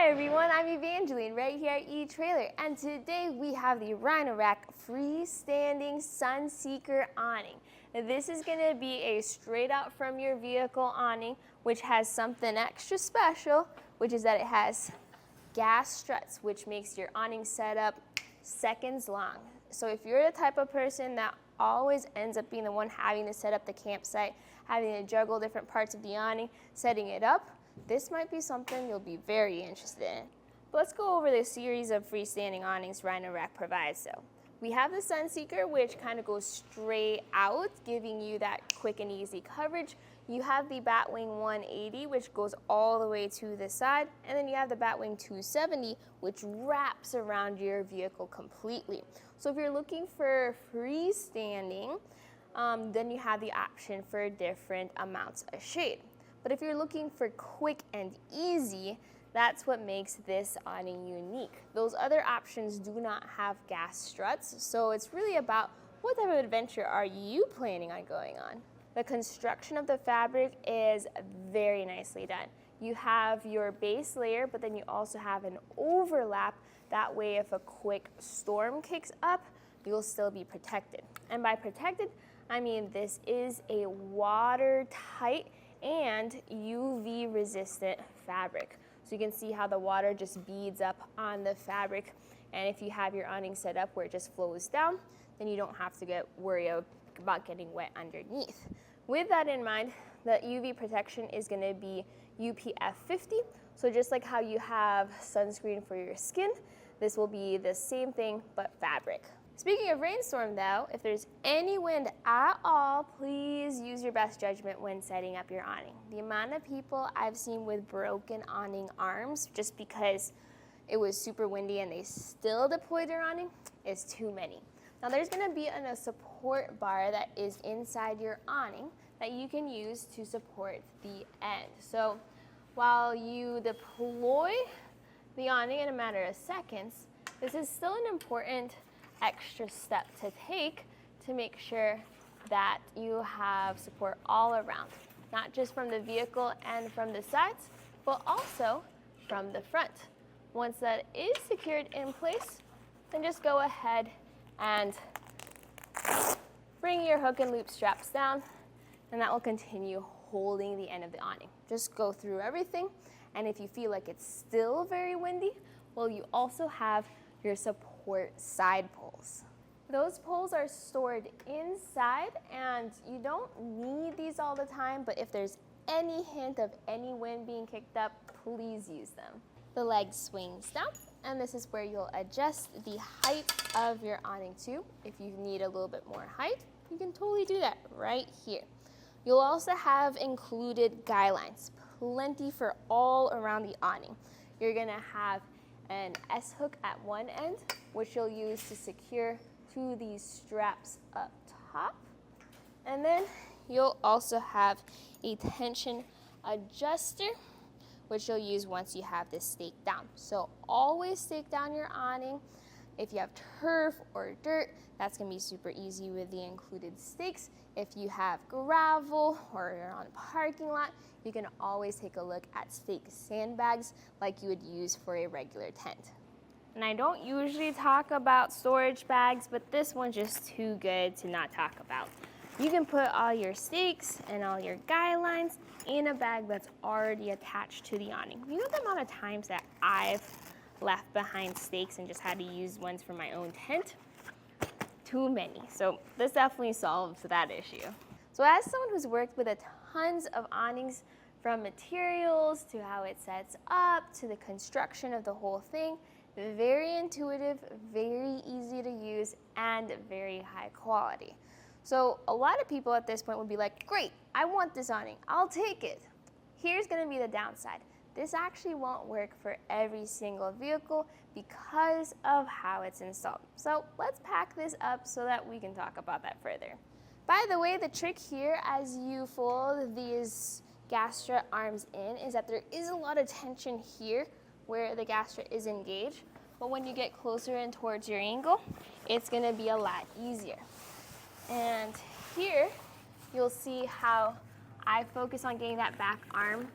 Hi everyone, I'm Evangeline right here at etrailer, and today we have the Rhino-Rack Freestanding Sunseeker Awning. Now, this is going to be a straight out from your vehicle awning, which has something extra special, which is that it has gas struts, which makes your awning setup seconds long. So if you're the type of person that always ends up being the one having to set up the campsite, having to juggle different parts of the awning, setting it up, this might be something you'll be very interested in. But let's go over the series of freestanding awnings Rhino-Rack provides. So we have the Sunseeker, which kind of goes straight out, giving you that quick and easy coverage. You have the Batwing 180, which goes all the way to the side, and then you have the Batwing 270, which wraps around your vehicle completely. So if you're looking for freestanding, then you have the option for different amounts of shade. But if you're looking for quick and easy, that's what makes this awning unique. Those other options do not have gas struts, so it's really about what type of adventure are you planning on going on. The construction of the fabric is very nicely done. You have your base layer, but then you also have an overlap. That way, if a quick storm kicks up, you'll still be protected. And by protected, I mean this is a watertight and UV resistant fabric. So you can see how the water just beads up on the fabric, and if you have your awning set up where it just flows down, then you don't have to worry about getting wet underneath. With that in mind, the UV protection is going to be UPF 50, so just like how you have sunscreen for your skin, this will be the same thing but fabric. Speaking of rainstorm though, if there's any wind at all, please use your best judgment when setting up your awning. The amount of people I've seen with broken awning arms just because it was super windy and they still deployed their awning is too many. Now there's going to be a support bar that is inside your awning that you can use to support the end. So while you deploy the awning in a matter of seconds, this is still an important extra step to take to make sure that you have support all around, not just from the vehicle and from the sides, but also from the front. Once that is secured in place, then just go ahead and bring your hook and loop straps down, and that will continue holding the end of the awning. Just go through everything, and if you feel like it's still very windy, well, you also have your support side poles. Those poles are stored inside, and you don't need these all the time, but if there's any hint of any wind being kicked up, please use them. The leg swings down, and this is where you'll adjust the height of your awning to. If you need a little bit more height, you can totally do that right here. You'll also have included guy lines, plenty for all around the awning. You're gonna have an S-hook at one end, which you'll use to secure to these straps up top. And then you'll also have a tension adjuster, which you'll use once you have this staked down. So always stake down your awning. If you have turf or dirt, that's gonna be super easy with the included stakes. If you have gravel or you're on a parking lot, you can always take a look at stake sandbags like you would use for a regular tent. And I don't usually talk about storage bags, but this one's just too good to not talk about. You can put all your stakes and all your guy lines in a bag that's already attached to the awning. You know the amount of times that I've left behind stakes and just had to use ones for my own tent? Too many. So this definitely solves that issue. So as someone who's worked with tons of awnings, from materials to how it sets up to the construction of the whole thing, very intuitive, very easy to use, and very high quality. So a lot of people at this point would be like, great, I want this awning, I'll take it. Here's gonna be the downside. This actually won't work for every single vehicle because of how it's installed. So let's pack this up so that we can talk about that further. By the way, the trick here as you fold these gas strut arms in is that there is a lot of tension here where the gas strut is engaged, but when you get closer in towards your angle, it's gonna be a lot easier. And here, you'll see how I focus on getting that back arm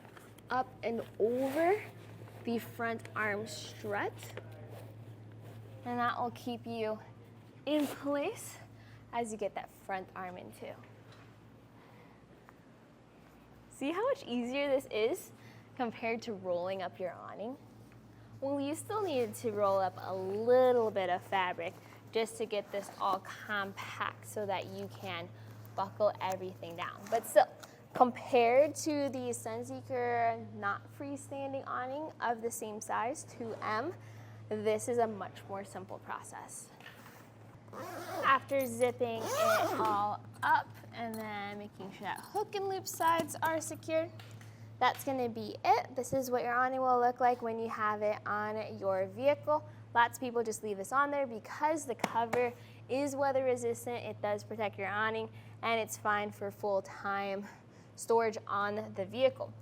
up and over the front arm strut, and that will keep you in place as you get that front arm in too. See how much easier this is compared to rolling up your awning? Well, you still needed to roll up a little bit of fabric just to get this all compact so that you can buckle everything down. But still, compared to the Sunseeker not freestanding awning of the same size, 2M, this is a much more simple process. After zipping it all up and then making sure that hook and loop sides are secured, that's going to be it. This is what your awning will look like when you have it on your vehicle. Lots of people just leave this on there because the cover is weather resistant. It does protect your awning, and it's fine for full-time storage on the vehicle.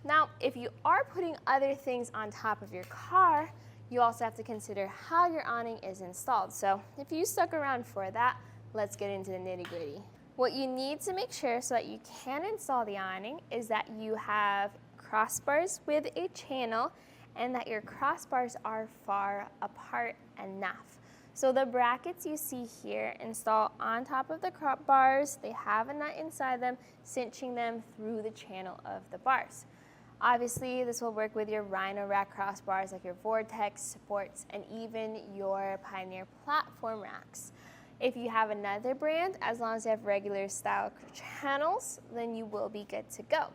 Now, if you are putting other things on top of your car, you also have to consider how your awning is installed. So if you stuck around for that, let's get into the nitty-gritty. What you need to make sure so that you can install the awning is that you have crossbars with a channel and that your crossbars are far apart enough. So the brackets you see here install on top of the bars. They have a nut inside them, cinching them through the channel of the bars. Obviously, this will work with your Rhino-Rack crossbars like your Vortex, Sports, and even your Pioneer platform racks. If you have another brand, as long as you have regular style channels, then you will be good to go.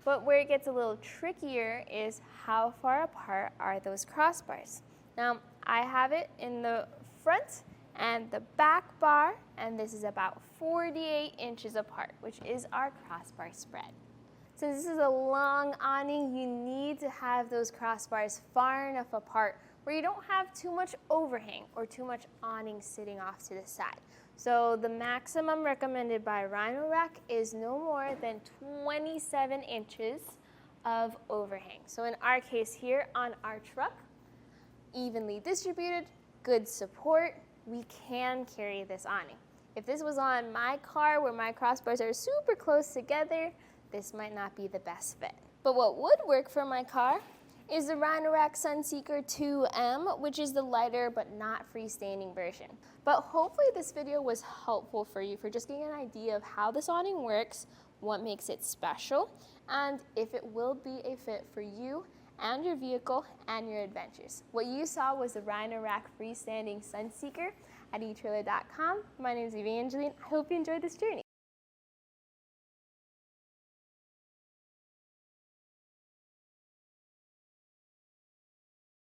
But where it gets a little trickier is how far apart are those crossbars. Now, I have it in the front and the back bar, and this is about 48 inches apart, which is our crossbar spread. Since this is a long awning, you need to have those crossbars far enough apart where you don't have too much overhang or too much awning sitting off to the side. So the maximum recommended by Rhino-Rack is no more than 27 inches of overhang. So in our case here on our truck, evenly distributed, good support, we can carry this awning. If this was on my car where my crossbars are super close together, this might not be the best fit. But what would work for my car is the Rhino-Rack Sunseeker 2M, which is the lighter but not freestanding version. But hopefully this video was helpful for you for just getting an idea of how this awning works, what makes it special, and if it will be a fit for you and your vehicle and your adventures. What you saw was the Rhino-Rack Freestanding Sunseeker at etrailer.com. My name is Evangeline. I hope you enjoyed this journey.